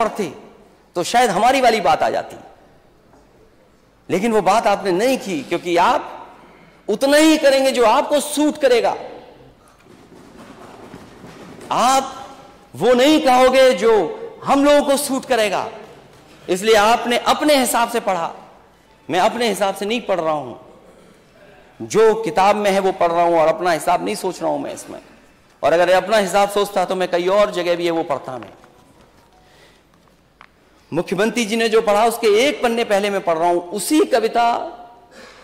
पढ़ते तो शायद हमारी वाली बात आ जाती, लेकिन वो बात आपने नहीं की, क्योंकि आप उतना ही करेंगे जो आपको सूट करेगा। आप वो नहीं कहोगे जो हम लोगों को सूट करेगा। इसलिए आपने अपने हिसाब से पढ़ा। मैं अपने हिसाब से नहीं पढ़ रहा हूं, जो किताब में है वो पढ़ रहा हूं और अपना हिसाब नहीं सोच रहा हूं मैं इसमें। और अगर अपना हिसाब सोचता तो मैं कई और जगह भी है वो पढ़ता। मैं मुख्यमंत्री जी ने जो पढ़ा उसके एक पन्ने पहले मैं पढ़ रहा हूं, उसी कविता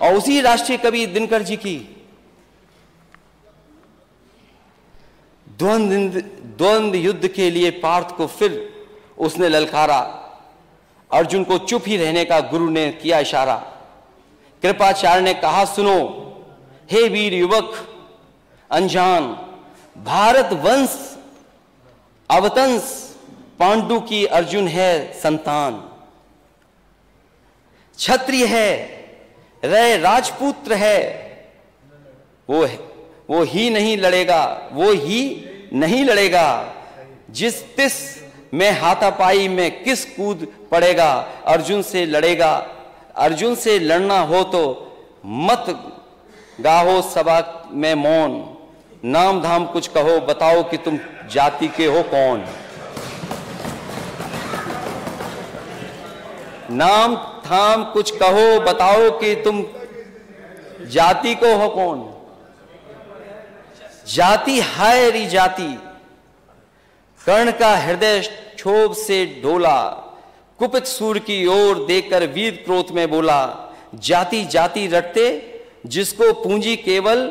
और उसी राष्ट्रीय कवि दिनकर जी की द्वंद्व युद्ध के लिए पार्थ को फिर उसने ललकारा। अर्जुन को चुप ही रहने का गुरु ने किया इशारा। कृपाचार्य ने कहा सुनो हे वीर युवक अनजान, भारत वंश अवतंस पांडु की अर्जुन है संतान। क्षत्रिय है रे राजपुत्र है, वो ही नहीं लड़ेगा, जिस तिस में हाथापाई में किस कूद पड़ेगा। अर्जुन से लड़ना हो तो मत गाहो सभा में मौन, नाम धाम कुछ कहो बताओ कि तुम जाति के हो कौन। नाम धाम कुछ कहो बताओ कि तुम जाति को हो कौन। जाति हाय री जाति, कर्ण का हृदय क्षोभ से डोला। कुपित सूर की ओर देखकर वीर क्रोध में बोला, जाति जाति रटते जिसको पूंजी केवल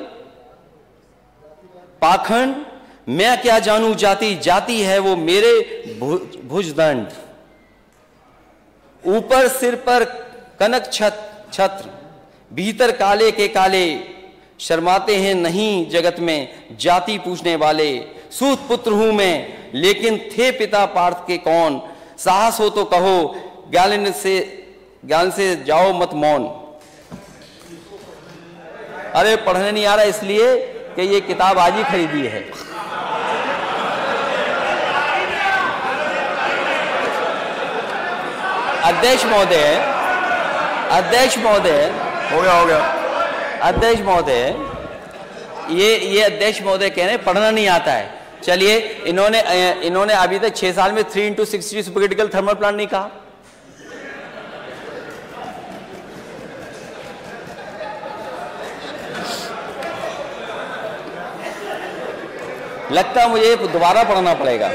पाखंड। मैं क्या जानू जाति, जाति है वो मेरे भुजदंड। ऊपर सिर पर कनक छत्र, भीतर काले के काले। शर्माते हैं नहीं जगत में जाति पूछने वाले। सूत पुत्र हूं मैं लेकिन थे पिता पार्थ के कौन। साहस हो तो कहो ज्ञान से जाओ मत मौन। अरे पढ़ने नहीं आ रहा इसलिए कि ये किताब आज ही खरीदी है। अध्यक्ष महोदय हो गया अध्यक्ष महोदय, ये अध्यक्ष महोदय कह रहे हैं पढ़ना नहीं आता है। चलिए, इन्होंने अभी तक 6 साल में 3x60 सुपरक्रिटिकल थर्मल प्लांट नहीं कहा। लगता है मुझे दोबारा पढ़ना पड़ेगा।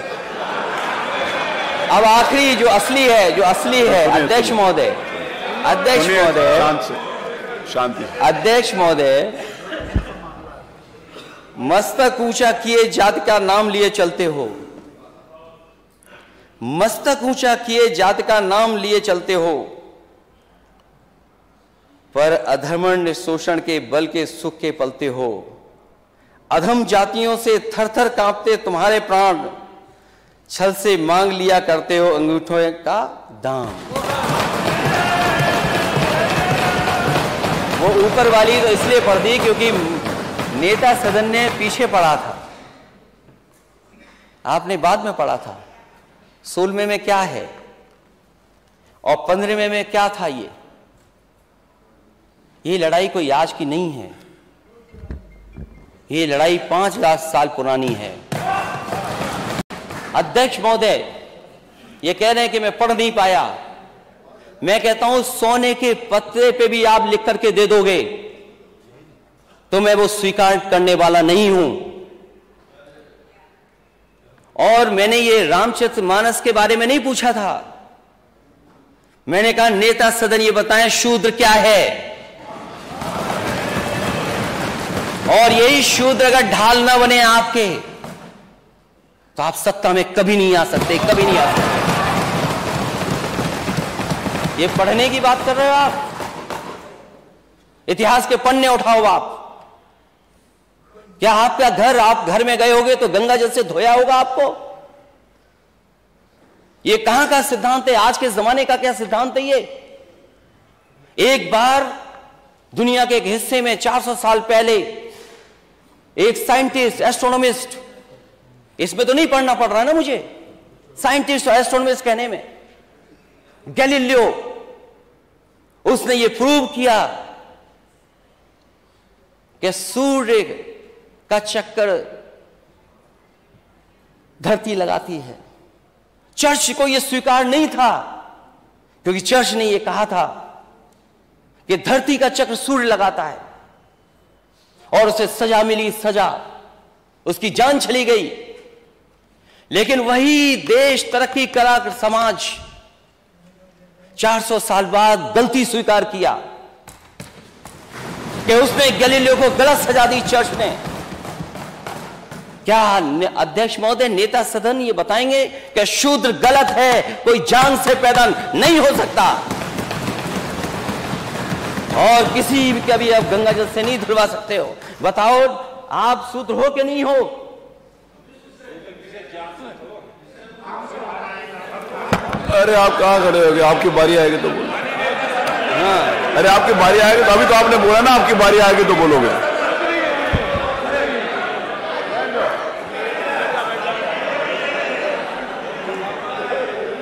अब आखिरी जो असली है अध्यक्ष महोदय, शांति। अध्यक्ष महोदय, मस्तक ऊंचा किए जाति का नाम लिए चलते हो। मस्तक ऊंचा किए जाति का नाम लिए चलते हो, पर अधर्मण्य शोषण के बल के सुख के पलते हो। अधम जातियों से थर थर कांपते तुम्हारे प्राण, छल से मांग लिया करते हो अंगूठों का दाम। वो ऊपर वाली तो इसलिए पढ़ दी क्योंकि नेता सदन ने पीछे पढ़ा था, आपने बाद में पढ़ा था। 16वें में क्या है और 15वें में क्या था। ये लड़ाई कोई आज की नहीं है, ये लड़ाई 5,00,000 साल पुरानी है। अध्यक्ष महोदय ये कह रहे हैं कि मैं पढ़ नहीं पाया। मैं कहता हूं सोने के पत्रे पे भी आप लिख करके दे दोगे तो मैं वो स्वीकार करने वाला नहीं हूं। और मैंने ये रामचरितमानस के बारे में नहीं पूछा था, मैंने कहा नेता सदन ये बताएं शूद्र क्या है। और यही शूद्र अगर ढाल ना बने आपके तो आप सत्ता में कभी नहीं आ सकते, कभी नहीं आ सकते। ये पढ़ने की बात कर रहे हो आप, इतिहास के पन्ने उठाओ आप। क्या आपका घर, आप घर में गए होगे तो गंगा जल से धोया होगा आपको। ये कहां का सिद्धांत है, आज के जमाने का क्या सिद्धांत है ये। एक बार दुनिया के एक हिस्से में 400 साल पहले एक साइंटिस्ट, एस्ट्रोनॉमिस्ट, इसमें तो नहीं पढ़ना पड़ रहा ना मुझे, साइंटिस्ट और एस्ट्रोनॉमर्स कहने में। गैलीलियो, उसने ये प्रूव किया कि सूर्य का चक्कर धरती लगाती है। चर्च को यह स्वीकार नहीं था, क्योंकि चर्च ने यह कहा था कि धरती का चक्र सूर्य लगाता है, और उसे सजा मिली, सजा, उसकी जान चली गई। लेकिन वही देश, तरक्की करा समाज 400 साल बाद गलती स्वीकार किया कि उसने गैलीलियो को गलत सजा दी चर्च ने। क्या अध्यक्ष महोदय, नेता सदन ये बताएंगे कि शूद्र गलत है, कोई जान से पैदा नहीं हो सकता, और किसी भी कभी आप गंगा जल से नहीं धुलवा सकते हो? बताओ, आप शूद्र हो कि नहीं हो? अरे आप कहाँ खड़े हो गए? आपकी बारी आएगी तो बोलो। हाँ, अरे आपकी बारी आएगी तो, अभी तो आपने बोला ना आपकी बारी आएगी तो बोलोगे।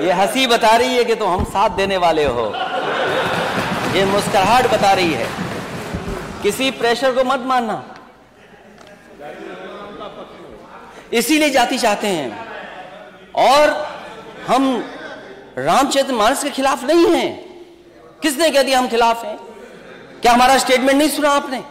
ये हंसी बता रही है कि तो हम साथ देने वाले हो, ये मुस्कुराहट बता रही है। किसी प्रेशर को मत मानना। इसीलिए जाति चाहते हैं, और हम रामचरितमानस के खिलाफ नहीं हैं। किसने कह दिया हम खिलाफ हैं? क्या हमारा स्टेटमेंट नहीं सुना आपने?